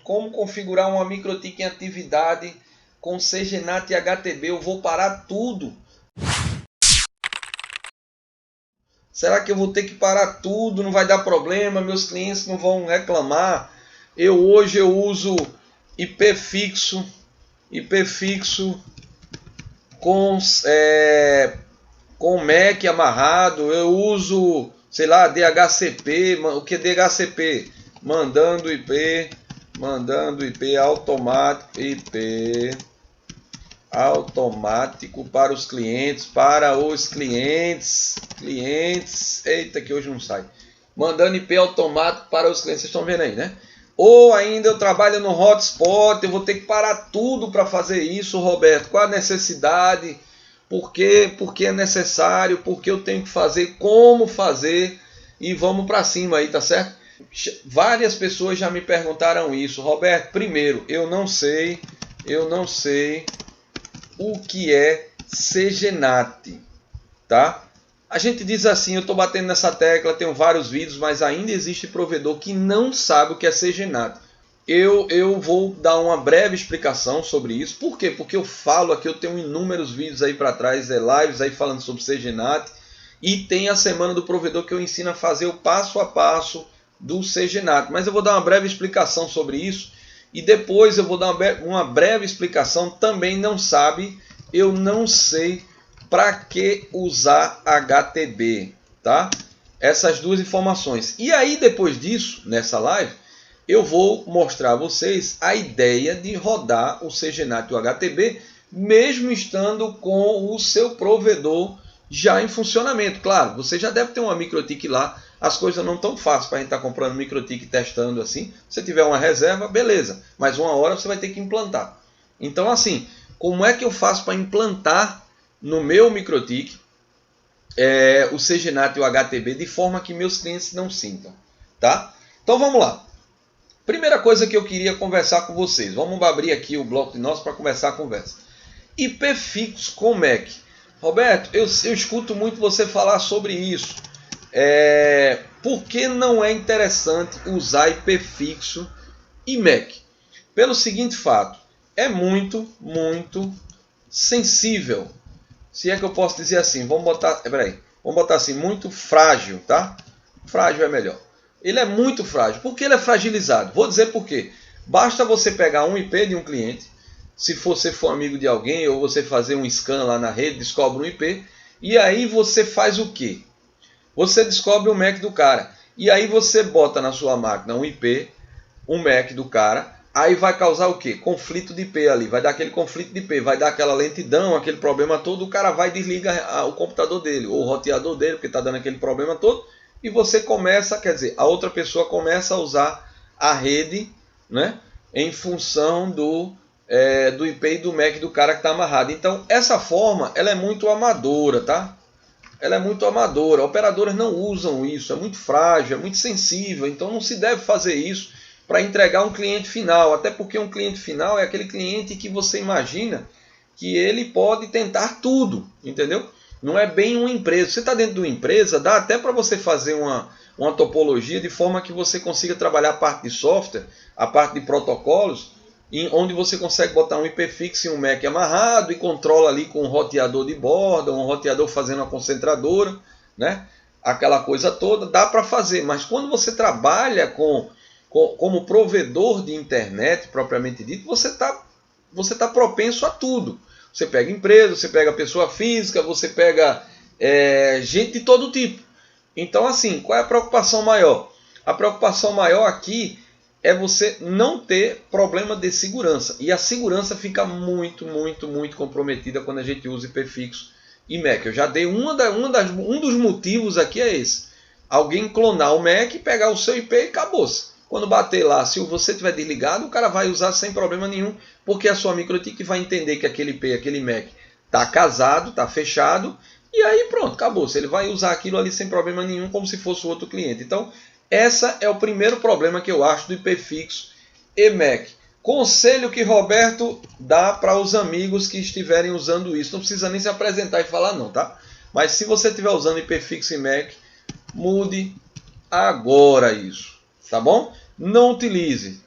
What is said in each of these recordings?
como configurar uma MikroTik em atividade com CGNAT e HTB. Eu vou parar tudo. Será que eu vou ter que parar tudo? Não vai dar problema? Meus clientes não vão reclamar? Hoje eu uso IP fixo com MAC amarrado. Eu uso, sei lá, DHCP. O que é DHCP? Mandando IP automático para os clientes, eita, que hoje não sai, mandando IP automático para os clientes, vocês estão vendo aí, né? Ou ainda eu trabalho no hotspot, eu vou ter que parar tudo para fazer isso, Roberto. Qual a necessidade? Por que é necessário? Por que eu tenho que fazer? Como fazer? E vamos para cima aí, tá certo? Várias pessoas já me perguntaram isso. Roberto, primeiro, eu não sei o que é CGNAT, tá? A gente diz assim, eu estou batendo nessa tecla, tenho vários vídeos, mas ainda existe provedor que não sabe o que é CGNAT. Eu vou dar uma breve explicação sobre isso. Por quê? Porque eu falo aqui, eu tenho inúmeros vídeos aí para trás, lives aí falando sobre CGNAT, e tem a semana do provedor que eu ensino a fazer o passo a passo do CGNAT. Mas eu vou dar uma breve explicação sobre isso, e depois eu vou dar uma breve explicação. Também não sabe, eu não sei para que usar HTB, tá? Essas duas informações. E aí depois disso, nessa live, eu vou mostrar a vocês a ideia de rodar o CGNAT e o HTB, mesmo estando com o seu provedor já em funcionamento. Claro, você já deve ter uma MikroTik lá. As coisas não tão fáceis para a gente estar comprando MikroTik e testando assim. Se tiver uma reserva, beleza. Mas uma hora você vai ter que implantar. Então assim, como é que eu faço para implantar no meu MikroTik o CGNAT e o HTB de forma que meus clientes não sintam, tá? Então vamos lá. Primeira coisa que eu queria conversar com vocês. Vamos abrir aqui o bloco de notas para começar a conversa. IP fixo com MAC. Roberto, eu escuto muito você falar sobre isso. Por que não é interessante usar IP fixo e MAC? Pelo seguinte fato, é muito sensível. Se é que eu posso dizer assim, vamos botar assim, muito frágil, tá? Frágil é melhor. Ele é muito frágil. Por que ele é fragilizado? Vou dizer por quê. Basta você pegar um IP de um cliente, se você for amigo de alguém, ou você fazer um scan lá na rede, descobre um IP, e aí você faz o quê? Você descobre o MAC do cara, e aí você bota na sua máquina um IP, um MAC do cara, aí vai causar o quê? Conflito de IP ali, vai dar aquele conflito de IP, vai dar aquela lentidão, aquele problema todo, o cara vai e desliga o computador dele, ou o roteador dele, porque está dando aquele problema todo, e você começa, quer dizer, a outra pessoa começa a usar a rede, né, em função do IP e do MAC do cara que está amarrado. Então, essa forma, ela é muito amadora, tá? Ela é muito amadora. Operadoras não usam isso, é muito frágil, é muito sensível, então não se deve fazer isso para entregar um cliente final, até porque um cliente final é aquele cliente que você imagina que ele pode tentar tudo, entendeu? Não é bem uma empresa. Você está dentro de uma empresa, dá até para você fazer uma topologia de forma que você consiga trabalhar a parte de software, a parte de protocolos, onde você consegue botar um IP fixo e um MAC amarrado e controla ali com um roteador de borda, um roteador fazendo uma concentradora, né? Aquela coisa toda, dá para fazer. Mas quando você trabalha como provedor de internet, propriamente dito, você tá propenso a tudo. Você pega empresa, você pega pessoa física, você pega gente de todo tipo. Então, assim, qual é a preocupação maior? A preocupação maior aqui é você não ter problema de segurança. E a segurança fica muito comprometida quando a gente usa IP fixo e MAC. Eu já dei um dos motivos aqui é esse. Alguém clonar o MAC, pegar o seu IP e acabou-se. Quando bater lá, se você tiver desligado, o cara vai usar sem problema nenhum, porque a sua MikroTik vai entender que aquele IP, aquele MAC está casado, está fechado, e aí pronto, acabou-se. Ele vai usar aquilo ali sem problema nenhum, como se fosse outro cliente. Então, esse é o primeiro problema que eu acho do IP fixo e MAC. Conselho que Roberto dá para os amigos que estiverem usando isso. Não precisa nem se apresentar e falar não, tá? Mas se você estiver usando IP fixo e MAC, mude agora isso, tá bom? Não utilize,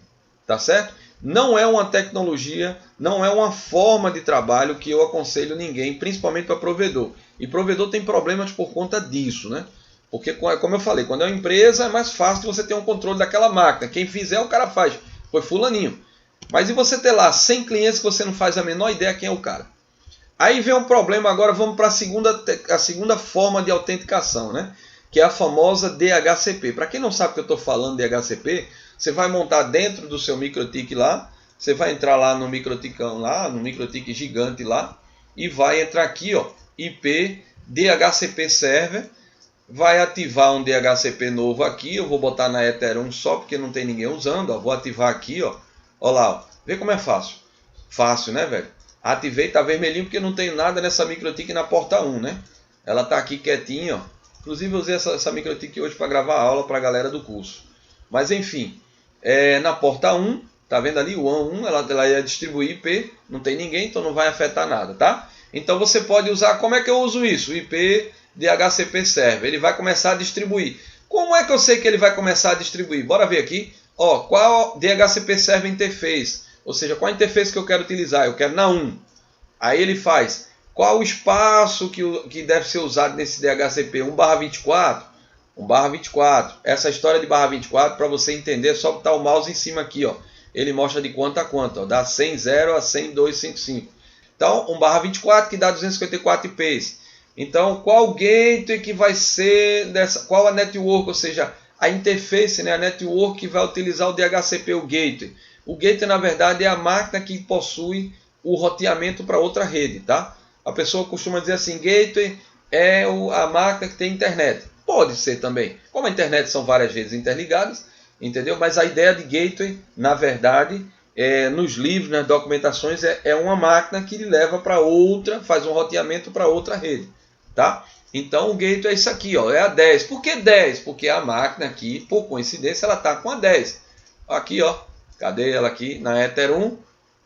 tá certo? Não é uma tecnologia, não é uma forma de trabalho que eu aconselho ninguém, principalmente para provedor. E provedor tem problemas por conta disso, né? Porque, como eu falei, quando é uma empresa é mais fácil de você ter um controle daquela máquina. Quem fizer, o cara faz. Foi fulaninho. Mas e você ter lá 100 clientes que você não faz a menor ideia quem é o cara? Aí vem um problema, agora vamos para a segunda forma de autenticação, né? Que é a famosa DHCP. Para quem não sabe o que eu estou falando de DHCP, você vai montar dentro do seu MikroTik lá, você vai entrar lá no MikroTikão lá, no MikroTik gigante lá, e vai entrar aqui, ó, IP DHCP Server, vai ativar um DHCP novo aqui, eu vou botar na Ether1 só porque não tem ninguém usando, ó, vou ativar aqui, ó lá, ó, vê como é fácil. Fácil, né, velho? Ativei, tá vermelhinho porque não tem nada nessa MikroTik na porta 1, né? Ela tá aqui quietinha, ó. Inclusive eu usei essa MikroTik hoje para gravar a aula para a galera do curso. Mas enfim, na porta 1, tá vendo ali o WAN 1, ela ia distribuir IP, não tem ninguém, então não vai afetar nada, tá? Então você pode usar, como é que eu uso isso? O IP DHCP Server, ele vai começar a distribuir. Como é que eu sei que ele vai começar a distribuir? Bora ver aqui. Ó, qual DHCP Server Interface? Ou seja, qual a interface que eu quero utilizar? Eu quero na 1. Aí ele faz, qual o espaço que deve ser usado nesse DHCP? 1/24? 1/24. Essa história de /24, para você entender, é só botar o mouse em cima aqui, ó. Ele mostra de quanto a quanto, ó. Dá 100.0 a 100.255. Então, 1/24 que dá 254 IPs. Então, qual gateway que vai ser dessa? Qual a network, ou seja, a interface, né, a network que vai utilizar o DHCP, o gateway. O gateway, na verdade, é a máquina que possui o roteamento para outra rede, tá? A pessoa costuma dizer assim, gateway é a máquina que tem internet. Pode ser também. Como a internet são várias redes interligadas, entendeu? Mas a ideia de gateway, na verdade, nos livros, nas documentações, é uma máquina que leva para outra, faz um roteamento para outra rede, tá? Então o gateway é isso aqui, ó, é a 10. Por que 10? Porque a máquina aqui, por coincidência, ela está com a 10. Aqui, ó, cadê ela aqui? Na Ether 1,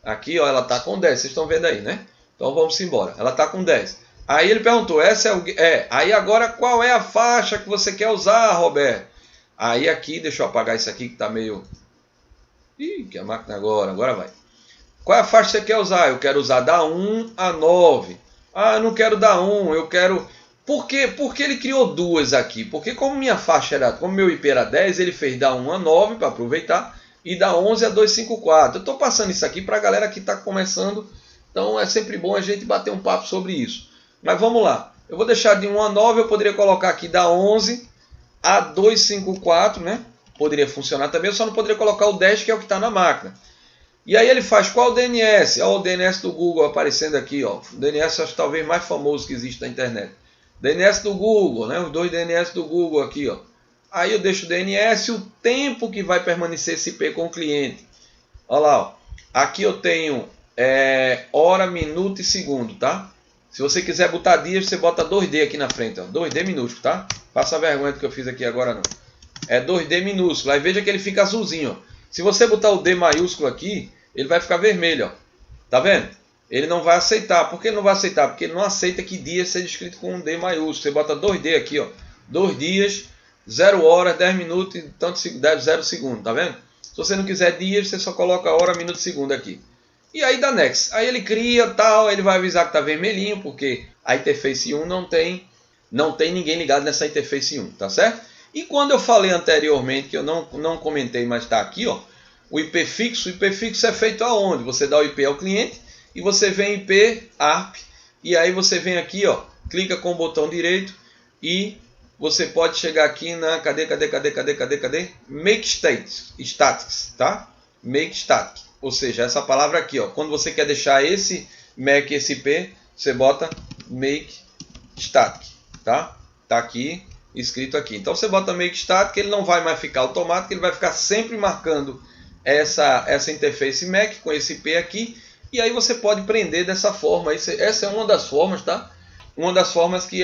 aqui, ó, ela está com 10. Vocês estão vendo aí, né? Então vamos embora. Ela está com 10. Aí ele perguntou, essa aí agora qual é a faixa que você quer usar, Roberto? Aí aqui, deixa eu apagar isso aqui que está meio... Ih, que a máquina agora vai. Qual é a faixa que você quer usar? Eu quero usar da 1 a 9. Ah, eu não quero da 1, eu quero... Por quê? Porque ele criou duas aqui. Porque como minha faixa era, como meu IP era 10, ele fez da 1 a 9 para aproveitar e da 11 a 254. Eu estou passando isso aqui para a galera que está começando, então é sempre bom a gente bater um papo sobre isso. Mas vamos lá. Eu vou deixar de 1 a 9, eu poderia colocar aqui da 11 a 254, né? Poderia funcionar também, eu só não poderia colocar o 10, que é o que está na máquina. E aí ele faz qual o DNS? Olha o DNS do Google aparecendo aqui, ó. O DNS acho que talvez mais famoso que existe na internet. DNS do Google, né? Os dois DNS do Google aqui, ó. Aí eu deixo o DNS e o tempo que vai permanecer esse IP com o cliente. Olha lá, ó. Aqui eu tenho hora, minuto e segundo, tá? Se você quiser botar dias, você bota 2D aqui na frente, ó. 2D minúsculo, tá? Faça vergonha do que eu fiz aqui agora, não. É 2D minúsculo. Aí veja que ele fica azulzinho, ó. Se você botar o D maiúsculo aqui, ele vai ficar vermelho, ó. Tá vendo? Ele não vai aceitar. Por que ele não vai aceitar? Porque ele não aceita que dia seja escrito com um D maiúsculo. Você bota 2D aqui, ó. 2 dias, 0 horas, 10 minutos e tanto 0 segundo, tá vendo? Se você não quiser dias, você só coloca hora, minuto e segundo aqui. E aí dá next. Aí ele cria tal, ele vai avisar que tá vermelhinho, porque a interface 1 não tem ninguém ligado nessa interface 1, tá certo? E quando eu falei anteriormente, que eu não comentei, mas está aqui, ó, o IP fixo é feito aonde? Você dá o IP ao cliente e você vem IP ARP, e aí você vem aqui, ó, clica com o botão direito e você pode chegar aqui na, cadê? Make statics, tá? Make static, ou seja, essa palavra aqui, ó, quando você quer deixar esse MAC, esse IP, você bota make static, tá? Tá aqui, escrito aqui. Então você bota make static, ele não vai mais ficar automático, ele vai ficar sempre marcando essa interface MAC com esse IP aqui, e aí você pode prender dessa forma. Essa é uma das formas, tá? Uma das formas que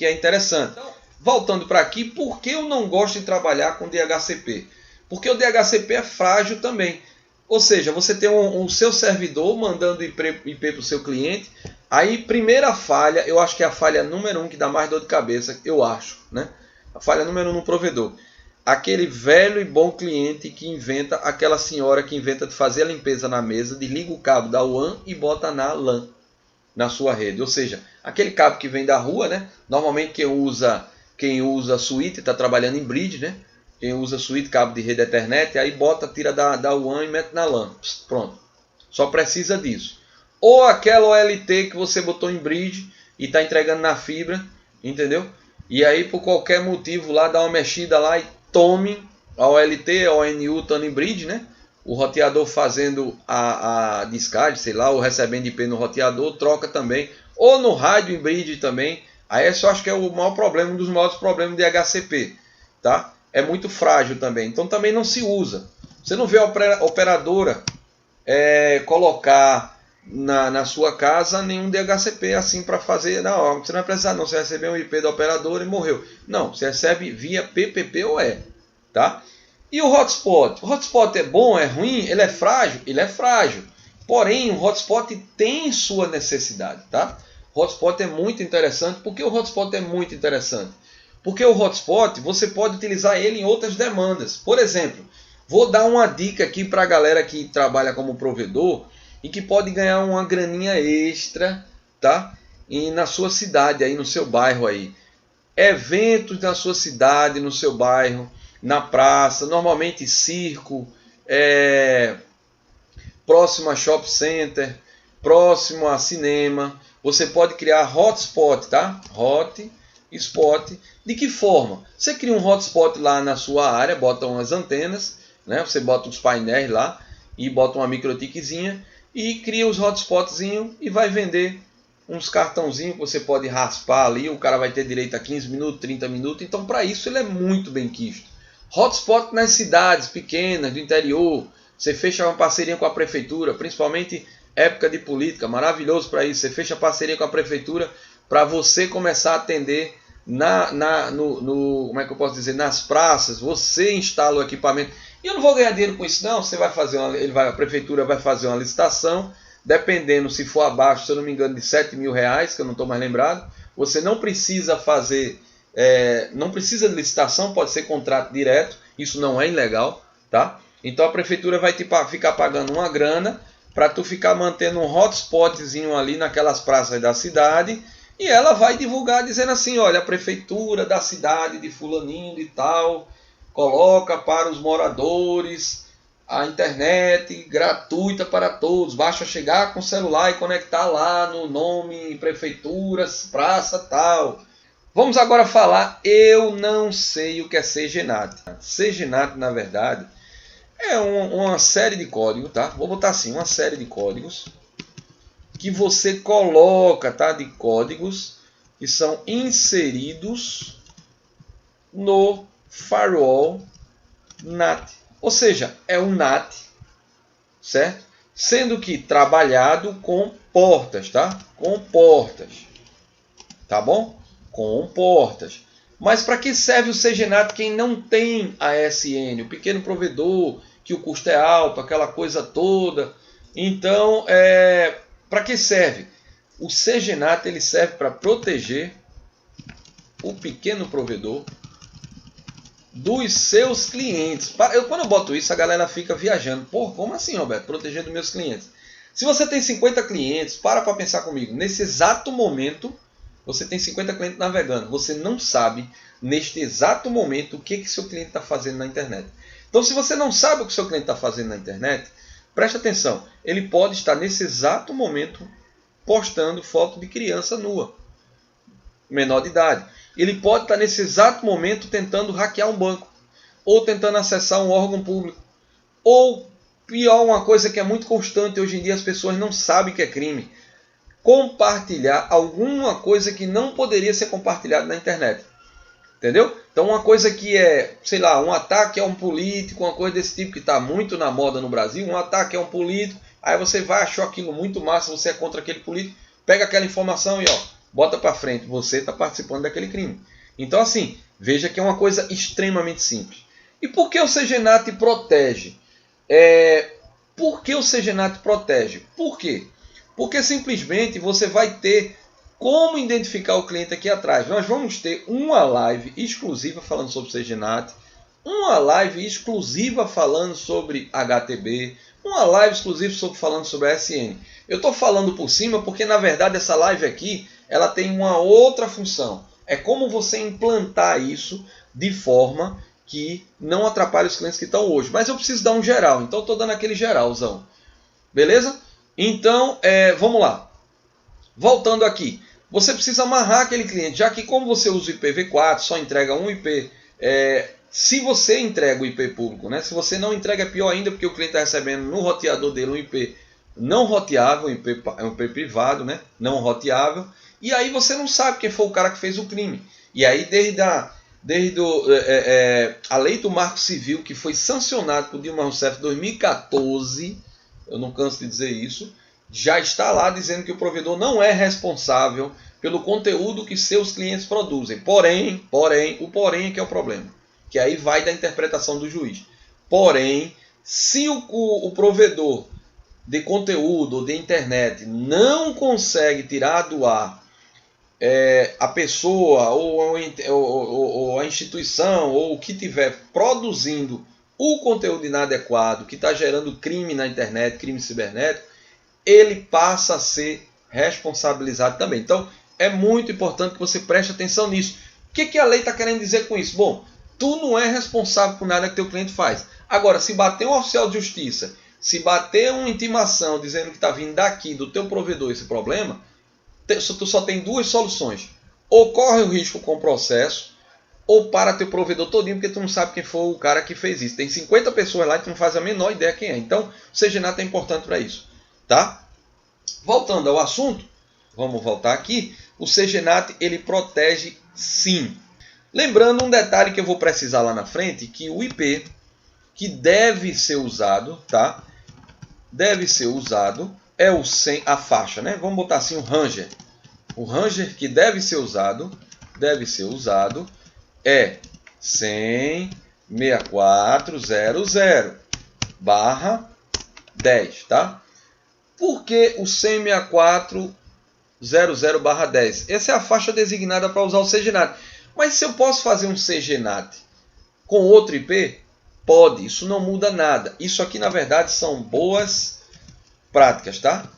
é interessante. Então, voltando para aqui, por que eu não gosto de trabalhar com DHCP? Porque o DHCP é frágil também. Ou seja, você tem o seu servidor mandando IP para o seu cliente. Aí, primeira falha, eu acho que é a falha número 1 que dá mais dor de cabeça, eu acho, né? A falha número 1 no provedor. aquele velho e bom cliente que inventa, aquela senhora que inventa de fazer a limpeza na mesa, desliga o cabo da WAN e bota na LAN, na sua rede. Ou seja, aquele cabo que vem da rua, né? Normalmente quem usa switch está trabalhando em bridge, né? Quem usa switch, cabo de rede Ethernet, aí bota, tira da WAN e mete na LAN. Pronto. Só precisa disso. Ou aquela OLT que você botou em bridge e está entregando na fibra, entendeu? E aí por qualquer motivo lá dá uma mexida lá e tome a OLT, a ONU estando em bridge, né? O roteador fazendo a descarga, sei lá, ou recebendo IP no roteador, troca também. Ou no rádio em bridge também. Aí esse eu acho que é o maior problema, um dos maiores problemas de HCP, tá? É muito frágil também, então também não se usa. Você não vê a operadora colocar na sua casa nenhum DHCP assim para fazer. Não, você não vai precisar não, você recebe um IP da operadora e morreu. Não, você recebe via PPPoE, tá? E o hotspot? O hotspot é bom, é ruim? Ele é frágil? Ele é frágil. Porém, o hotspot tem sua necessidade, tá? O hotspot é muito interessante. Por que o hotspot é muito interessante? Porque o hotspot, você pode utilizar ele em outras demandas. Por exemplo, vou dar uma dica aqui para a galera que trabalha como provedor e que pode ganhar uma graninha extra, tá? E na sua cidade, aí no seu bairro aí. Eventos na sua cidade, no seu bairro, na praça, normalmente circo, próximo a shopping center, próximo a cinema. Você pode criar hotspot, tá? Hotspot. De que forma? Você cria um hotspot lá na sua área, bota umas antenas, né? Você bota uns painéis lá e bota uma microtikzinha e cria os hotspotzinhos e vai vender uns cartãozinhos que você pode raspar ali. O cara vai ter direito a 15 minutos, 30 minutos. Então, para isso, ele é muito bem quisto. Hotspot nas cidades pequenas, do interior. Você fecha uma parceria com a prefeitura, principalmente época de política, maravilhoso para isso. Você fecha parceria com a prefeitura para você começar a atender como é que eu posso dizer, nas praças. Você instala o equipamento. E eu não vou ganhar dinheiro com isso, não. Você vai fazer a prefeitura vai fazer uma licitação, dependendo, se for abaixo, se eu não me engano, de R$7.000, que eu não estou mais lembrado. Você não precisa fazer, não precisa de licitação, pode ser contrato direto. Isso não é ilegal, tá? Então a prefeitura vai ficar pagando uma grana para tu ficar mantendo um hotspotzinho ali naquelas praças da cidade. E ela vai divulgar dizendo assim, olha, a prefeitura da cidade de fulaninho e tal coloca para os moradores a internet gratuita para todos. Basta chegar com o celular e conectar lá no nome prefeitura, praça tal. Vamos agora falar, eu não sei o que é CGNAT. CGNAT, na verdade, é uma série de códigos, tá? Vou botar assim, uma série de códigos que você coloca, tá? De códigos que são inseridos no firewall NAT. Ou seja, é um NAT, certo? Sendo que trabalhado com portas, tá? Com portas, tá bom? Com portas. Mas para que serve o CGNAT quem não tem ASN? O pequeno provedor, que o custo é alto, aquela coisa toda. Então, para que serve? O CGNAT ele serve para proteger o pequeno provedor dos seus clientes. Quando eu boto isso, a galera fica viajando. Pô, como assim, Roberto? Proteger dos meus clientes. Se você tem 50 clientes, para pensar comigo. Nesse exato momento, você tem 50 clientes navegando. Você não sabe, neste exato momento, o que seu cliente está fazendo na internet. Então, se você não sabe o que seu cliente está fazendo na internet, preste atenção. Ele pode estar, nesse exato momento, postando foto de criança nua, menor de idade. Ele pode estar, nesse exato momento, tentando hackear um banco, ou tentando acessar um órgão público, ou, pior, uma coisa que é muito constante hoje em dia, as pessoas não sabem que é crime: compartilhar alguma coisa que não poderia ser compartilhada na internet. Entendeu? Então uma coisa que é, sei lá, um ataque a um político, uma coisa desse tipo que está muito na moda no Brasil, um ataque a um político, aí você vai achar aquilo muito massa, você é contra aquele político, pega aquela informação e bota para frente, você está participando daquele crime. Então assim, veja que é uma coisa extremamente simples. E por que o CGNAT protege? Por que o CGNAT protege? Por quê? Porque simplesmente você vai ter como identificar o cliente aqui atrás. Nós vamos ter uma live exclusiva falando sobre CGNAT, uma live exclusiva falando sobre HTB, uma live exclusiva falando sobre SN. Eu estou falando por cima porque, na verdade, essa live aqui ela tem uma outra função. É como você implantar isso de forma que não atrapalhe os clientes que estão hoje. Mas eu preciso dar um geral, então estou dando aquele geralzão. Beleza? Então, vamos lá. Voltando aqui. Você precisa amarrar aquele cliente, já que como você usa o IPv4, só entrega um IP. Se você entrega o IP público, né? Se você não entrega, é pior ainda, porque o cliente está recebendo no roteador dele um IP não roteável, um IP privado, né? Não roteável. E aí você não sabe quem foi o cara que fez o crime. E aí desde a lei do Marco Civil, que foi sancionada por Dilma Rousseff em 2014, eu não canso de dizer isso, já está lá dizendo que o provedor não é responsável pelo conteúdo que seus clientes produzem. Porém, o porém é que é o problema, que aí vai da interpretação do juiz. Porém, se o provedor de conteúdo ou de internet não consegue tirar do ar a pessoa ou a instituição ou o que estiver produzindo o conteúdo inadequado, que está gerando crime na internet, crime cibernético, ele passa a ser responsabilizado também. Então, é muito importante que você preste atenção nisso. O que a lei está querendo dizer com isso? Bom, tu não é responsável por nada que teu cliente faz. Agora, se bater um oficial de justiça, se bater uma intimação dizendo que está vindo daqui, do teu provedor, esse problema, tu só tem duas soluções. Ou corre o risco com o processo, ou para teu provedor todinho, porque tu não sabe quem foi o cara que fez isso. Tem 50 pessoas lá e tu não faz a menor ideia quem é. Então, o CGNAT é importante para isso. Tá? Voltando ao assunto, vamos voltar aqui. O CGNAT, ele protege sim. Lembrando um detalhe que eu vou precisar lá na frente, que o IP que deve ser usado, tá? Deve ser usado é a faixa, né? Vamos botar assim o Ranger. O Ranger que deve ser usado é 100.6400/10, tá? Por que o 100.6400/10? Essa é a faixa designada para usar o CGNAT. Mas se eu posso fazer um CGNAT com outro IP, pode, isso não muda nada. Isso aqui, na verdade, são boas práticas, tá?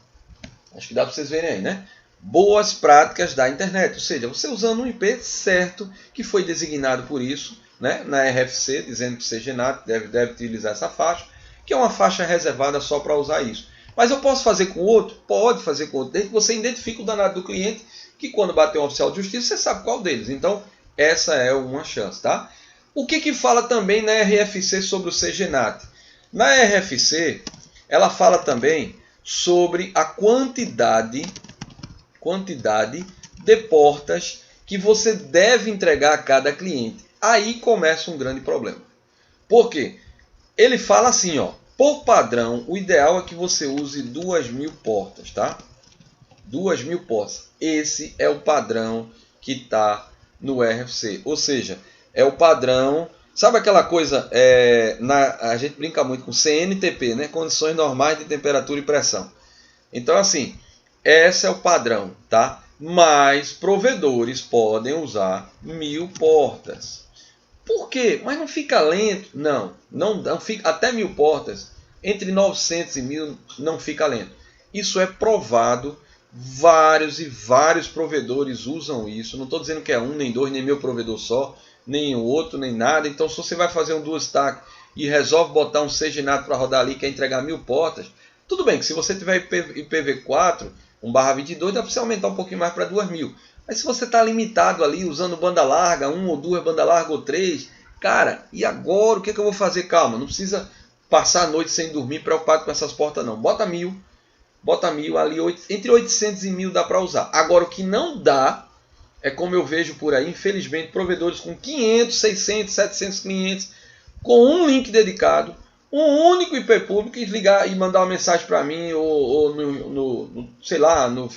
Acho que dá para vocês verem aí, né? Boas práticas da internet, ou seja, você usando um IP certo, que foi designado por isso, né? Na RFC, dizendo que o CGNAT deve utilizar essa faixa, que é uma faixa reservada só para usar isso. Mas eu posso fazer com outro? Pode fazer com outro, desde que você identifique o danado do cliente, que quando bater um oficial de justiça, você sabe qual deles. Então, essa é uma chance, tá? O que fala também na RFC sobre o CGNAT? Na RFC, ela fala também sobre a quantidade de portas que você deve entregar a cada cliente. Aí começa um grande problema. Por quê? Ele fala assim, ó, por padrão, o ideal é que você use 2.000 portas, tá? 2.000 portas. Esse é o padrão que está no RFC. Ou seja, é o padrão... Sabe aquela coisa, a gente brinca muito com CNTP, né? Condições normais de temperatura e pressão. Então, assim, esse é o padrão, tá? Mas provedores podem usar 1.000 portas. Por quê? Mas não fica lento? Não fica, até 1.000 portas, entre 900 e 1.000 não fica lento. Isso é provado, vários e vários provedores usam isso. Não estou dizendo que é um, nem dois, nem meu provedor só, nem o outro, nem nada. Então, se você vai fazer um dual stack e resolve botar um CGNAT para rodar ali, quer entregar 1.000 portas, tudo bem que se você tiver IPv4, 1/22, dá para você aumentar um pouquinho mais para 2.000. Mas se você está limitado ali, usando banda larga, 1 ou 2 banda larga ou 3, cara, e agora o que eu vou fazer? Calma, não precisa passar a noite sem dormir preocupado com essas portas não. Bota 1.000 ali, entre 800 e 1.000 dá para usar. Agora, o que não dá é como eu vejo por aí, infelizmente, provedores com 500, 600, 700 clientes, com um link dedicado, um único IP público, e ligar e mandar uma mensagem para mim, ou sei lá, no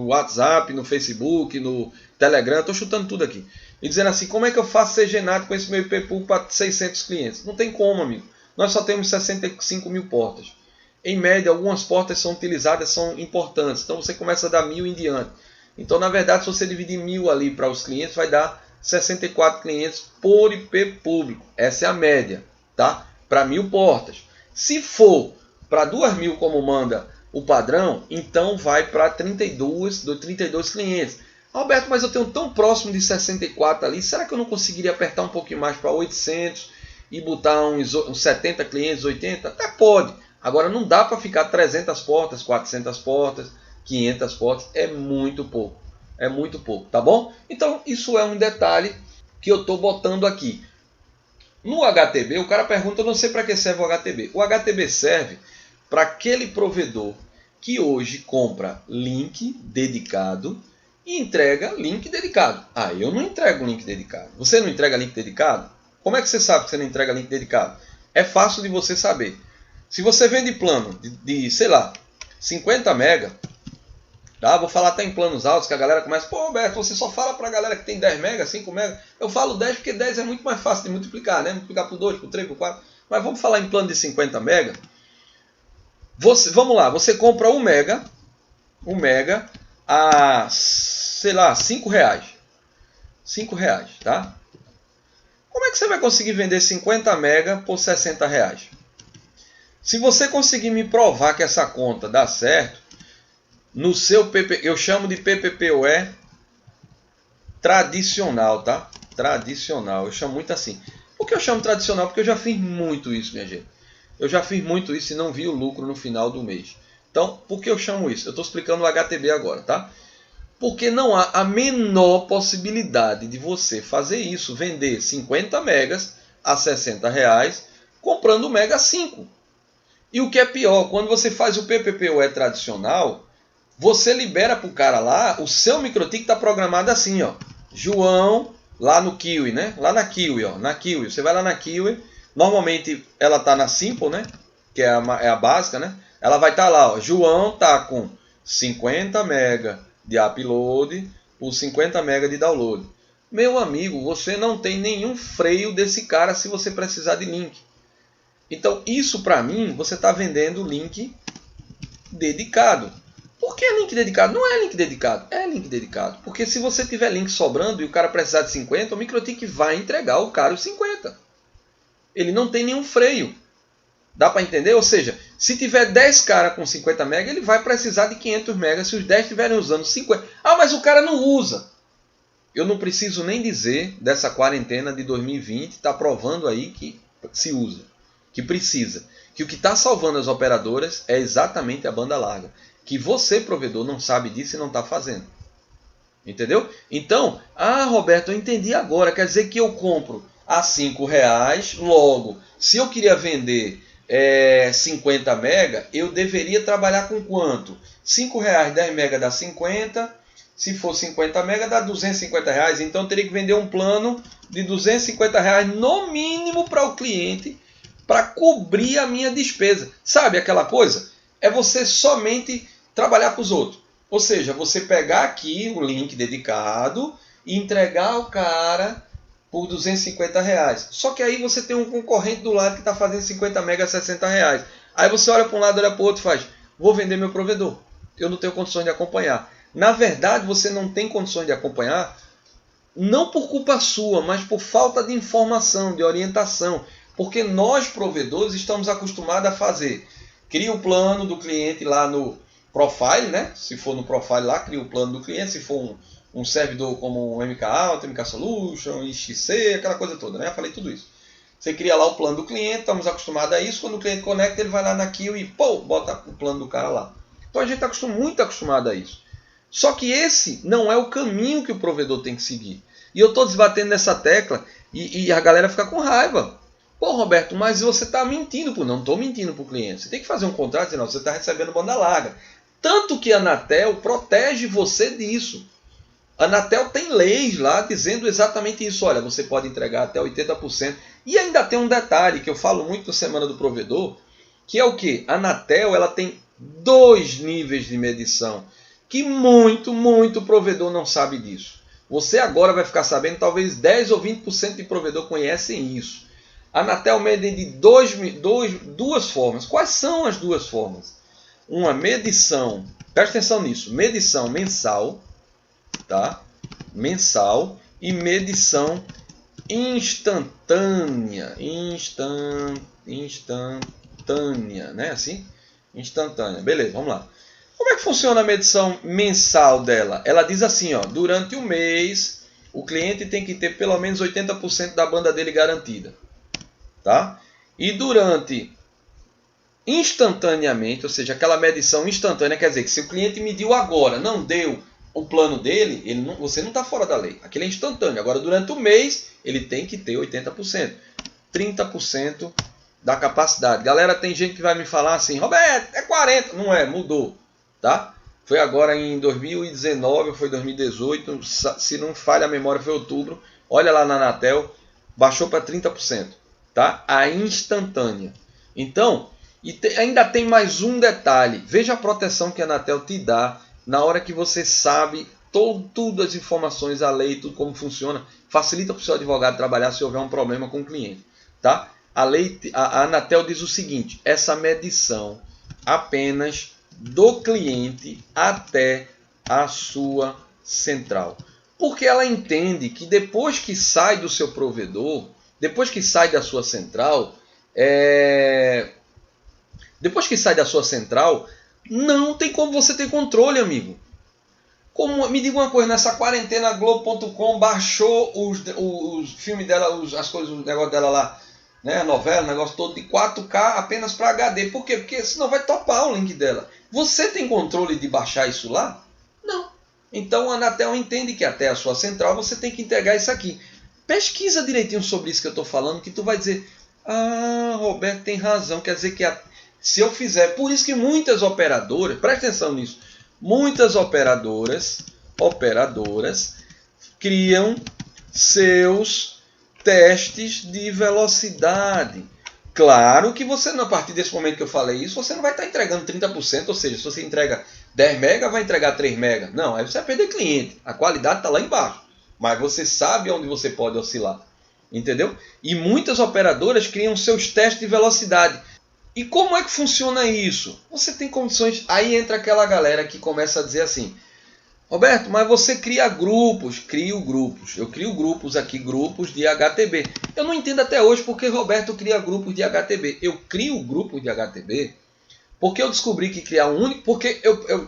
WhatsApp, no Facebook, no Telegram, estou chutando tudo aqui, e dizendo assim, como é que eu faço CGNAT com esse meu IP público para 600 clientes? Não tem como, amigo. Nós só temos 65.000 portas. Em média, algumas portas são utilizadas, são importantes, então você começa a dar 1.000 em diante. Então, na verdade, se você dividir 1.000 ali para os clientes, vai dar 64 clientes por IP público. Essa é a média, tá? Para 1000 portas. Se for para 2000 como manda o padrão, então vai para 32 clientes. Alberto, mas eu tenho tão próximo de 64 ali, será que eu não conseguiria apertar um pouquinho mais para 800 e botar uns 70 clientes, 80? Até pode. Agora não dá para ficar 300 portas, 400 portas, 500 portas, é muito pouco. É muito pouco, tá bom? Então isso é um detalhe que eu estou botando aqui. No HTB, o cara pergunta, eu não sei para que serve o HTB. O HTB serve para aquele provedor que hoje compra link dedicado e entrega link dedicado. Ah, eu não entrego link dedicado. Você não entrega link dedicado? Como é que você sabe que você não entrega link dedicado? É fácil de você saber. Se você vende plano de sei lá, 50 mega, tá? Vou falar até em planos altos, que a galera começa, pô, Roberto, você só fala para a galera que tem 10 mega, 5 mega. Eu falo 10 porque 10 é muito mais fácil de multiplicar, né? Multiplicar por 2, por 3, por 4. Mas vamos falar em plano de 50 mega. Vamos lá, você compra 1 mega a, sei lá, 5 reais. 5 reais, tá? Como é que você vai conseguir vender 50 mega por 60 reais? Se você conseguir me provar que essa conta dá certo, no seu PP, eu chamo de PPPoE tradicional, tá? Tradicional, eu chamo muito assim. Por que eu chamo tradicional? Porque eu já fiz muito isso, minha gente. Eu já fiz muito isso e não vi o lucro no final do mês. Então, por que eu chamo isso? Eu estou explicando o HTB agora, tá? Porque não há a menor possibilidade de você fazer isso, vender 50 megas a 60 reais, comprando mega 5. E o que é pior, quando você faz o PPPoE tradicional, você libera para o cara lá, o seu MikroTik está programado assim, ó. João, lá no Kiwi, né? Lá na Kiwi, ó. Na Kiwi, você vai lá na Kiwi. Normalmente ela está na Simple, né? Que é a básica, né? Ela vai estar lá, ó. João está com 50 mega de upload por 50 mega de download. Meu amigo, você não tem nenhum freio desse cara se você precisar de link. Então, isso para mim, você está vendendo link dedicado. Por que link dedicado? Não é link dedicado, é link dedicado. Porque se você tiver link sobrando e o cara precisar de 50, o MikroTik vai entregar o cara os 50. Ele não tem nenhum freio. Dá para entender? Ou seja, se tiver 10 caras com 50 MB, ele vai precisar de 500 MB se os 10 estiverem usando 50. Ah, mas o cara não usa. Eu não preciso nem dizer dessa quarentena de 2020, está provando aí que se usa, que precisa. Que o que está salvando as operadoras é exatamente a banda larga. Que você, provedor, não sabe disso e não está fazendo. Entendeu? Então, Roberto, eu entendi agora. Quer dizer que eu compro a 5 reais, logo, se eu queria vender 50 mega, eu deveria trabalhar com quanto? 5 reais, 10 mega dá 50, se for 50 mega dá 250 reais, então eu teria que vender um plano de 250 reais no mínimo para o cliente, para cobrir a minha despesa. Sabe aquela coisa? É você somente trabalhar para os outros. Ou seja, você pegar aqui o link dedicado e entregar ao cara por 250 reais. Só que aí você tem um concorrente do lado que está fazendo 50 mega a 60 reais. Aí você olha para um lado, olha para o outro e faz, vou vender meu provedor. Eu não tenho condições de acompanhar. Na verdade, você não tem condições de acompanhar, não por culpa sua, mas por falta de informação, de orientação. Porque nós, provedores, estamos acostumados a fazer. Cria o plano do cliente lá no profile, né? Se for no profile lá, cria o plano do cliente. Se for um servidor como o MK Alto, MK Solution, XC, aquela coisa toda, né? Eu falei tudo isso. Você cria lá o plano do cliente, estamos acostumados a isso. Quando o cliente conecta, ele vai lá na Kiwi e pô, bota o plano do cara lá. Então a gente está muito acostumado a isso. Só que esse não é o caminho que o provedor tem que seguir. E eu estou desbatendo nessa tecla e a galera fica com raiva. Pô, Roberto, mas você está mentindo. Pô, não estou mentindo para o cliente. Você tem que fazer um contrato, senão você está recebendo banda larga. Tanto que a Anatel protege você disso. A Anatel tem leis lá dizendo exatamente isso. Olha, você pode entregar até 80%. E ainda tem um detalhe que eu falo muito na Semana do Provedor, que é o quê? A Anatel ela tem 2 níveis de medição, que muito provedor não sabe disso. Você agora vai ficar sabendo, talvez 10 ou 20% de provedor conhecem isso. A Anatel mede de duas formas. Quais são as duas formas? Uma medição, presta atenção nisso, medição mensal, tá? Mensal, e medição instantânea. Instantânea, né? Assim? Instantânea. Beleza, vamos lá. Como é que funciona a medição mensal dela? Ela diz assim, ó, durante o mês, o cliente tem que ter pelo menos 80% da banda dele garantida. Tá? E durante instantaneamente, ou seja, aquela medição instantânea, quer dizer que se o cliente mediu agora, não deu o plano dele, você não está fora da lei. Aquilo é instantâneo. Agora, durante o mês, ele tem que ter 80%. 30% da capacidade. Galera, tem gente que vai me falar assim, Roberto, é 40%. Não é, mudou. Tá? Foi agora em 2019 ou foi 2018, se não falha a memória, foi outubro. Olha lá na Anatel, baixou para 30%. Tá? A instantânea. Então, ainda tem mais um detalhe. Veja a proteção que a Anatel te dá na hora que você sabe tudo as informações, a lei, tudo como funciona. Facilita para o seu advogado trabalhar se houver um problema com o cliente. Tá? A Anatel diz o seguinte, essa medição apenas do cliente até a sua central. Porque ela entende que depois que sai do seu provedor, depois que sai da sua central, não tem como você ter controle, amigo. Me diga uma coisa, nessa quarentena, Globo.com baixou os filmes dela, as coisas, o negócio dela lá, né, a novela, o negócio todo de 4K apenas para HD. Por quê? Porque senão vai topar o link dela. Você tem controle de baixar isso lá? Não. Então a Anatel entende que até a sua central você tem que integrar isso aqui. Pesquisa direitinho sobre isso que eu estou falando, que tu vai dizer, Roberto tem razão, quer dizer que se eu fizer, por isso que muitas operadoras, presta atenção nisso, muitas operadoras criam seus testes de velocidade. Claro que você, a partir desse momento que eu falei isso, você não vai estar entregando 30%, ou seja, se você entrega 10 MB, vai entregar 3 MB. Não, aí você vai perder cliente. A qualidade está lá embaixo. Mas você sabe onde você pode oscilar. Entendeu? E muitas operadoras criam seus testes de velocidade. E como é que funciona isso? Você tem condições... Aí entra aquela galera que começa a dizer assim, Roberto, mas você cria grupos. Crio grupos. Eu crio grupos aqui, grupos de HTB. Eu não entendo até hoje porque Roberto cria grupos de HTB. Eu crio grupos de HTB porque eu descobri que criar um único... Porque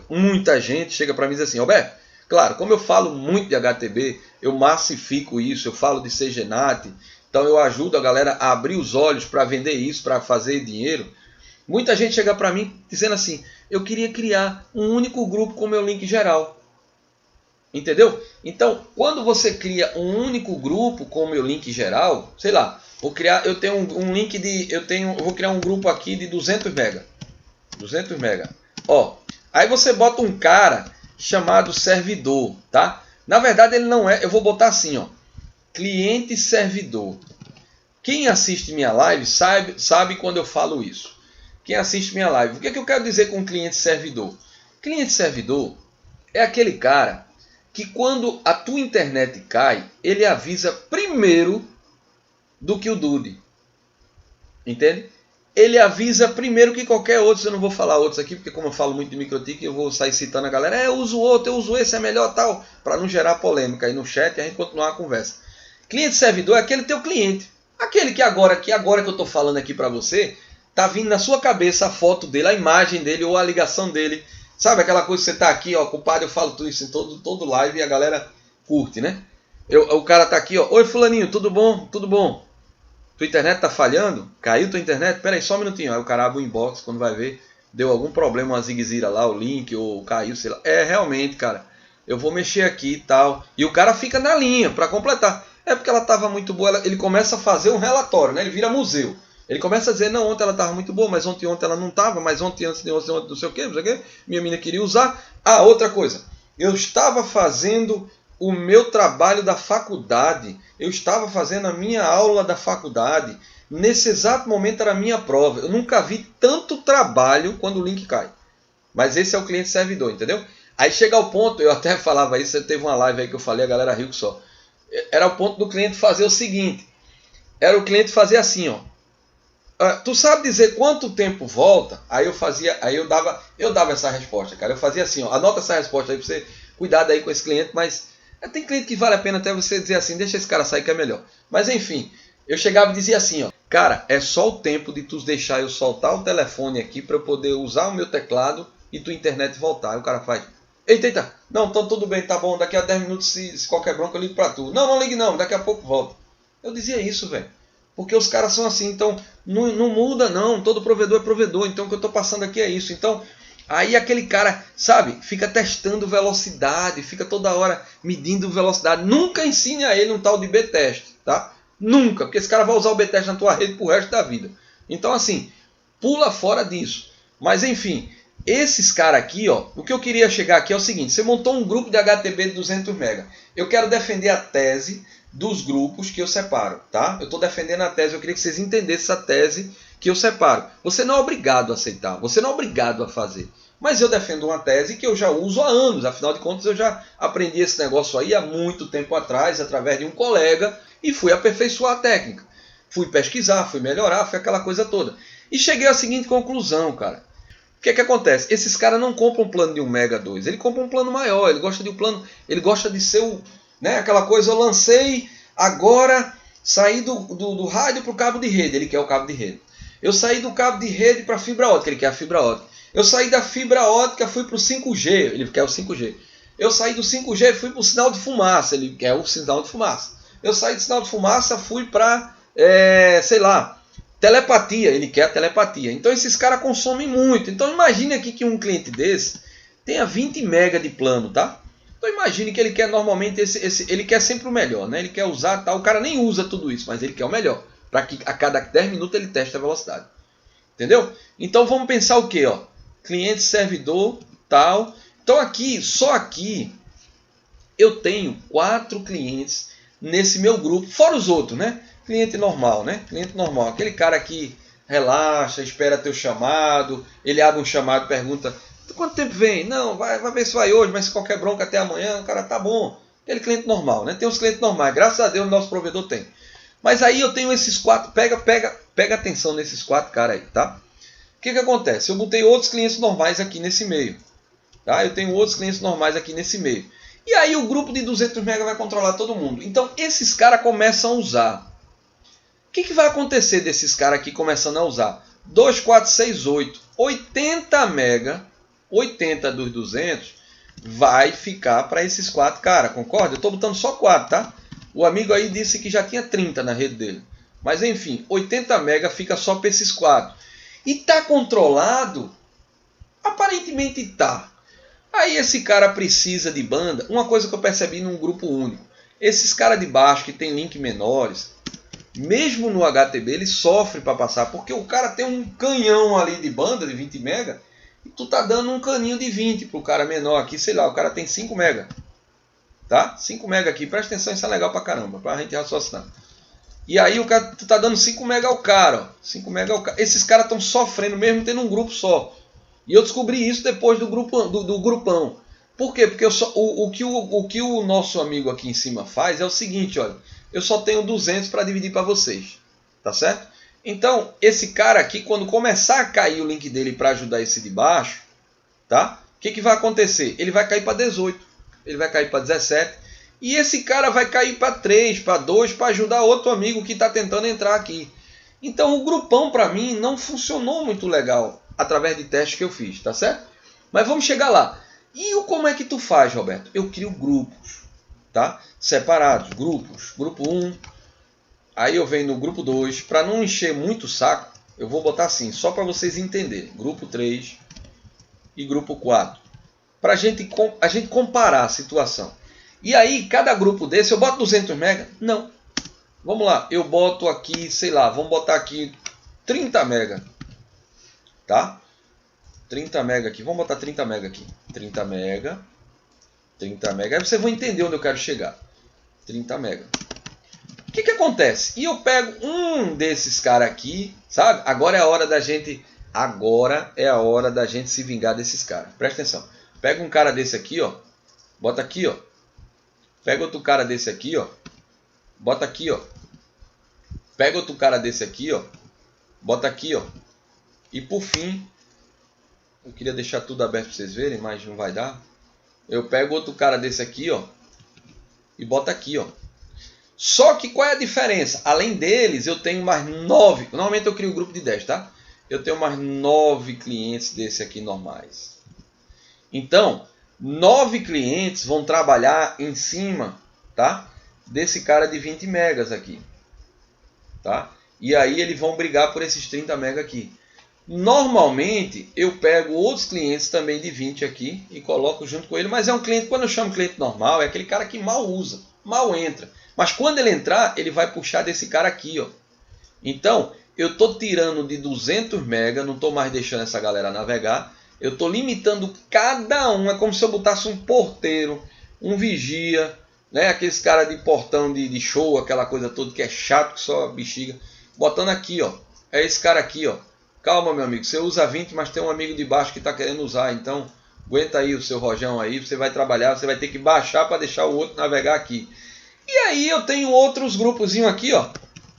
muita gente chega para mim e diz assim, Roberto, claro, como eu falo muito de HTB, eu massifico isso, eu falo de CGNAT, então eu ajudo a galera a abrir os olhos para vender isso, para fazer dinheiro. Muita gente chega para mim dizendo assim, eu queria criar um único grupo com meu link geral. Entendeu? Então, quando você cria um único grupo com o meu link geral, sei lá, vou criar um grupo aqui de 200 MB. 200 MB. Ó, aí você bota um cara chamado servidor, tá? Na verdade ele não é, eu vou botar assim, ó, cliente servidor. Quem assiste minha live sabe quando eu falo isso. Quem assiste minha live, o que é que eu quero dizer com cliente servidor? Cliente servidor é aquele cara que quando a tua internet cai, ele avisa primeiro do que o Dude. Entende? Ele avisa primeiro que qualquer outro. Eu não vou falar outros aqui, porque como eu falo muito de MikroTik, eu vou sair citando a galera. Eu uso outro, eu uso esse, é melhor tal. Para não gerar polêmica aí no chat e a gente continuar a conversa. Cliente servidor é aquele teu cliente. Aquele que agora que eu estou falando aqui para você, tá vindo na sua cabeça a foto dele, a imagem dele ou a ligação dele. Sabe aquela coisa que você tá aqui, ó, culpado, eu falo tudo isso em todo live e a galera curte, né? O cara tá aqui, ó. Oi, fulaninho, tudo bom? Tudo bom? Tua internet tá falhando? Caiu tua internet? Pera aí, só um minutinho. Aí o cara abre o inbox, quando vai ver, deu algum problema, uma ziguezira lá, o link, ou caiu, sei lá. É, realmente, cara, eu vou mexer aqui e tal. E o cara fica na linha para completar. É porque ela tava muito boa, ele começa a fazer um relatório, né? Ele vira museu. Ele começa a dizer, não, ontem ela estava muito boa, mas ontem ela não estava, mas ontem, antes de ontem, não sei o quê, minha menina queria usar. Ah, outra coisa, eu estava fazendo o meu trabalho da faculdade, eu estava fazendo a minha aula da faculdade, nesse exato momento era a minha prova. Eu nunca vi tanto trabalho quando o link cai. Mas esse é o cliente servidor, entendeu? Aí chega ao ponto, eu até falava isso, teve uma live aí que eu falei, a galera riu que só. Era o ponto do cliente fazer o seguinte, era o cliente fazer assim, ó. Tu sabe dizer quanto tempo volta? Aí eu dava essa resposta, cara. Eu fazia assim, ó, anota essa resposta aí pra você, cuidado aí com esse cliente, mas Tem cliente que vale a pena até você dizer assim, deixa esse cara sair que é melhor. Mas enfim, eu chegava e dizia assim, ó, cara, é só o tempo de tu deixar eu soltar o telefone aqui para eu poder usar o meu teclado e tua internet voltar. Aí o cara faz, eita, não, então tudo bem, tá bom, daqui a 10 minutos se qualquer bronca eu ligo para tu. Não ligue não, daqui a pouco volta. Eu dizia isso, velho. Porque os caras são assim, então não muda não, todo provedor é provedor, então o que eu estou passando aqui é isso. Então, aí aquele cara, sabe, fica testando velocidade, fica toda hora medindo velocidade. Nunca ensine a ele um tal de B-test, tá? Nunca, porque esse cara vai usar o B-test na tua rede pro resto da vida. Então assim, pula fora disso. Mas enfim, esses caras aqui, ó, o que eu queria chegar aqui é o seguinte, você montou um grupo de HTB de 200 MB. Eu quero defender a tese dos grupos que eu separo, tá? Eu estou defendendo a tese, eu queria que vocês entendessem essa tese que eu separo. Você não é obrigado a aceitar, você não é obrigado a fazer. Mas eu defendo uma tese que eu já uso há anos, afinal de contas eu já aprendi esse negócio aí há muito tempo atrás, através de um colega, e fui aperfeiçoar a técnica. Fui pesquisar, fui melhorar, foi aquela coisa toda. E cheguei à seguinte conclusão, cara. O que é que acontece? Esses caras não compram um plano de 1 mega 2, ele compra um plano maior, ele gosta de um plano, ele gosta de ser o... Né? Aquela coisa, eu lancei, agora saí do rádio para o cabo de rede, ele quer o cabo de rede. Eu saí do cabo de rede para a fibra ótica, ele quer a fibra ótica. Eu saí da fibra ótica, fui para o 5G, ele quer o 5G. Eu saí do 5G e fui para o sinal de fumaça, ele quer o sinal de fumaça. Eu saí do sinal de fumaça, fui para, sei lá, telepatia, ele quer a telepatia. Então esses caras consomem muito. Então imagine aqui que um cliente desse tenha 20 mega de plano, tá? Então imagine que ele quer normalmente ele quer sempre o melhor, né? Ele quer usar tal, o cara nem usa tudo isso, mas ele quer o melhor, para que a cada 10 minutos ele teste a velocidade. Entendeu? Então vamos pensar o quê, ó? Cliente, servidor, tal. Então aqui, só aqui eu tenho 4 clientes nesse meu grupo, fora os outros, né? Cliente normal, né? Cliente normal, aquele cara que relaxa, espera teu chamado, ele abre um chamado, pergunta: quanto tempo vem? Não, vai ver se vai hoje, mas se qualquer bronca até amanhã, o cara tá bom. Aquele cliente normal, né? Tem os clientes normais, graças a Deus o nosso provedor tem. Mas aí eu tenho esses 4, pega atenção nesses 4 caras aí, tá? O que acontece? Eu botei outros clientes normais aqui nesse meio, tá? Eu tenho outros clientes normais aqui nesse meio. E aí o grupo de 200 MB vai controlar todo mundo. Então esses caras começam a usar. O que vai acontecer desses caras aqui começando a usar? 2, 4, 6, 8, 80 MB, 80 dos 200 vai ficar para esses 4 caras, concorda? Eu estou botando só 4, tá? O amigo aí disse que já tinha 30 na rede dele. Mas enfim, 80 MB fica só para esses 4. E tá controlado? Aparentemente tá. Aí esse cara precisa de banda. Uma coisa que eu percebi num grupo único. Esses caras de baixo que tem link menores, mesmo no HTB ele sofre para passar. Porque o cara tem um canhão ali de banda de 20 MB. E tu tá dando um caninho de 20 pro cara menor aqui. Sei lá, o cara tem 5 MB. Tá? 5 MB aqui. Presta atenção, isso é legal pra caramba. Pra gente raciocinar. E aí o cara, tu tá dando 5 MB ao cara. Ó. 5 MB ao cara. Esses caras estão sofrendo mesmo tendo um grupo só. E eu descobri isso depois do grupão. Por quê? Porque o que o nosso amigo aqui em cima faz é o seguinte, olha. Eu só tenho 200 para dividir para vocês. Tá certo? Então, esse cara aqui, quando começar a cair o link dele para ajudar esse de baixo, tá? O que vai acontecer? Ele vai cair para 18. Ele vai cair para 17. E esse cara vai cair para 3, para 2, para ajudar outro amigo que está tentando entrar aqui. Então, o grupão para mim não funcionou muito legal através de testes que eu fiz, tá certo? Mas vamos chegar lá. E como é que tu faz, Roberto? Eu crio grupos, tá? Separados, grupos. Grupo 1, aí eu venho no grupo 2. Para não encher muito o saco, eu vou botar assim, só para vocês entenderem. Grupo 3 e grupo 4. Para a gente comparar a situação. E aí, cada grupo desse, eu boto 200 MB? Não. Vamos lá, eu boto aqui, sei lá, vamos botar aqui 30 MB. Tá? 30 MB aqui. Vamos botar 30 MB aqui. 30 MB. 30 MB. Aí vocês vão entender onde eu quero chegar. 30 MB. O que acontece? E eu pego um desses caras aqui, sabe? Agora é a hora da gente... Agora é a hora da gente se vingar desses caras. Presta atenção. Pega um cara desse aqui, ó. Bota aqui, ó. Pega outro cara desse aqui, ó. Bota aqui, ó. Pega outro cara desse aqui, ó. Bota aqui, ó. E por fim, eu queria deixar tudo aberto para vocês verem, mas não vai dar. Eu pego outro cara desse aqui, ó. e bota aqui, ó. Só que qual é a diferença? Além deles, eu tenho mais 9. Normalmente eu crio um grupo de 10, tá? Eu tenho mais 9 clientes desse aqui normais. Então, 9 clientes vão trabalhar em cima, tá? Desse cara de 20 megas aqui, tá? E aí eles vão brigar por esses 30 megas aqui. Normalmente, eu pego outros clientes também de 20 aqui e coloco junto com ele, mas é um cliente, quando eu chamo cliente normal, é aquele cara que mal usa, mal entra. Mas quando ele entrar, ele vai puxar desse cara aqui, ó. Então, eu estou tirando de 200 MB, não estou mais deixando essa galera navegar. Eu estou limitando cada um, é como se eu botasse um porteiro, um vigia, né? Aqueles caras de portão de show, aquela coisa toda que é chato, que só bexiga. Botando aqui, ó. É esse cara aqui, ó. Calma, meu amigo, você usa 20, mas tem um amigo de baixo que está querendo usar. Então, aguenta aí o seu rojão aí, você vai trabalhar, você vai ter que baixar para deixar o outro navegar aqui. E aí eu tenho outros grupozinhos aqui, ó.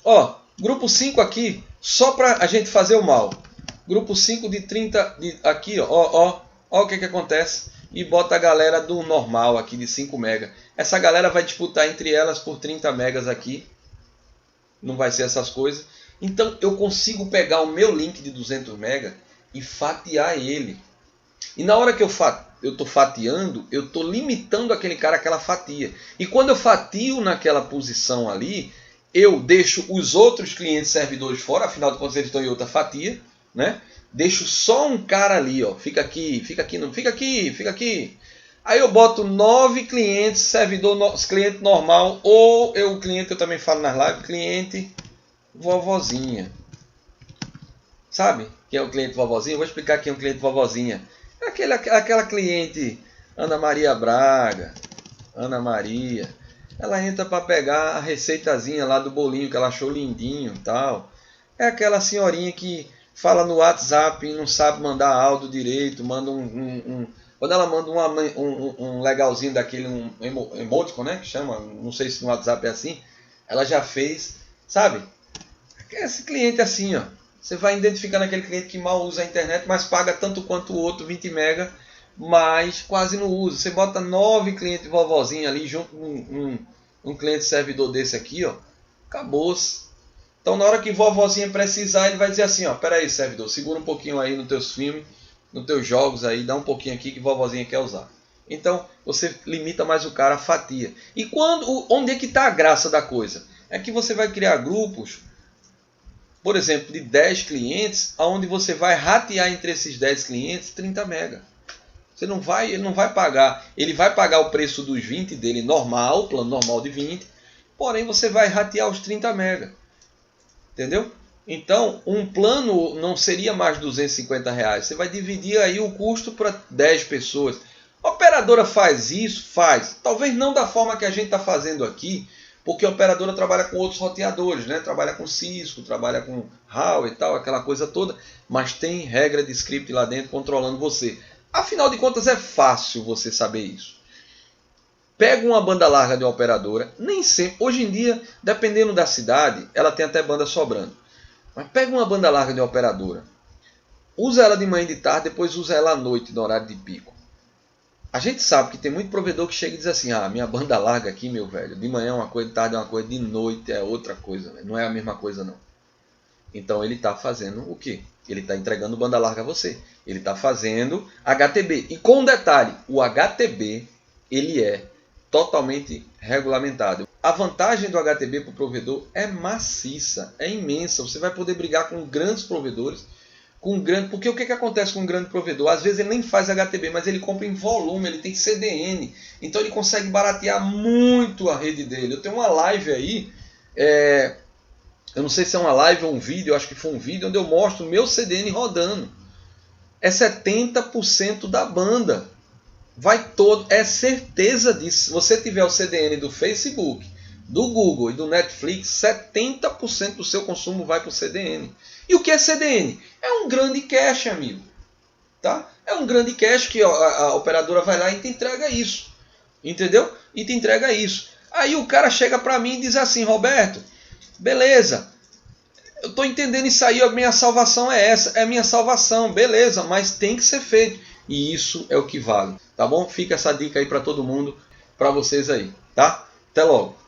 Ó, grupo 5 aqui, só para a gente fazer o mal. Grupo 5 de 30, aqui, ó, ó o que acontece. E bota a galera do normal aqui, de 5 MB. Essa galera vai disputar entre elas por 30 megas aqui. Não vai ser essas coisas. Então eu consigo pegar o meu link de 200 MB e fatiar ele. E na hora que eu estou fatiando, eu estou limitando aquele cara àquela fatia. E quando eu fatio naquela posição ali, eu deixo os outros clientes servidores fora, afinal de contas eles estão em outra fatia, né? Deixo só um cara ali, ó, fica aqui, não, fica aqui. Aí eu boto 9 clientes, cliente normal, ou o cliente que eu também falo nas lives, cliente vovozinha. Sabe? Quem é o cliente vovozinha? Eu vou explicar quem é o cliente vovozinha. É aquela cliente Ana Maria Braga, Ana Maria. Ela entra para pegar a receitazinha lá do bolinho que ela achou lindinho e tal. É aquela senhorinha que fala no WhatsApp e não sabe mandar áudio direito, manda quando ela manda um legalzinho daquele, um emoticon, né, que chama, não sei se no WhatsApp é assim, ela já fez, sabe? Esse cliente assim, ó, você vai identificando aquele cliente que mal usa a internet, mas paga tanto quanto o outro, 20 MB, mas quase não usa. Você bota 9 clientes vovozinha ali, junto com um cliente servidor desse aqui, ó, acabou-se. Então na hora que vovozinha precisar, ele vai dizer assim, ó, pera aí servidor, segura um pouquinho aí nos teus filmes, nos teus jogos aí, dá um pouquinho aqui que vovozinha quer usar. Então você limita mais o cara, a fatia. E onde é que está a graça da coisa? É que você vai criar grupos, por exemplo, de 10 clientes, onde você vai ratear entre esses 10 clientes 30 MB. Ele não vai pagar, ele vai pagar o preço dos 20 dele normal, plano normal de 20, porém você vai ratear os 30 MB. Entendeu? Então, um plano não seria mais R$250. Você vai dividir aí o custo para 10 pessoas. A operadora faz isso? Faz. Talvez não da forma que a gente está fazendo aqui, porque a operadora trabalha com outros roteadores, né? Trabalha com Cisco, trabalha com HAL e tal, aquela coisa toda, mas tem regra de script lá dentro controlando você. Afinal de contas, é fácil você saber isso. Pega uma banda larga de uma operadora, nem sempre, hoje em dia, dependendo da cidade, ela tem até banda sobrando. Mas pega uma banda larga de uma operadora, usa ela de manhã e de tarde, depois usa ela à noite, no horário de pico. A gente sabe que tem muito provedor que chega e diz assim, ah, minha banda larga aqui, meu velho, de manhã é uma coisa, de tarde é uma coisa, de noite é outra coisa, né? Não é a mesma coisa não. Então ele está fazendo o quê? Ele está entregando banda larga a você. Ele está fazendo HTB. E com um detalhe, o HTB, ele é totalmente regulamentado. A vantagem do HTB para o provedor é maciça, é imensa. Você vai poder brigar com grandes provedores, porque o que acontece com um grande provedor? Às vezes ele nem faz HTB, mas ele compra em volume, ele tem CDN, então ele consegue baratear muito a rede dele. Eu tenho uma live aí, eu não sei se é uma live ou um vídeo, eu acho que foi um vídeo, onde eu mostro o meu CDN rodando. É 70% da banda. Vai todo, é certeza disso. Se você tiver o CDN do Facebook, do Google e do Netflix, 70% do seu consumo vai para o CDN. E o que é CDN? É um grande cache, amigo. Tá? É um grande cache que a operadora vai lá e te entrega isso. Entendeu? E te entrega isso. Aí o cara chega para mim e diz assim, Roberto, beleza, eu estou entendendo isso aí, a minha salvação é essa, é a minha salvação, beleza, mas tem que ser feito. E isso é o que vale, tá bom? Fica essa dica aí para todo mundo, para vocês aí, tá? Até logo.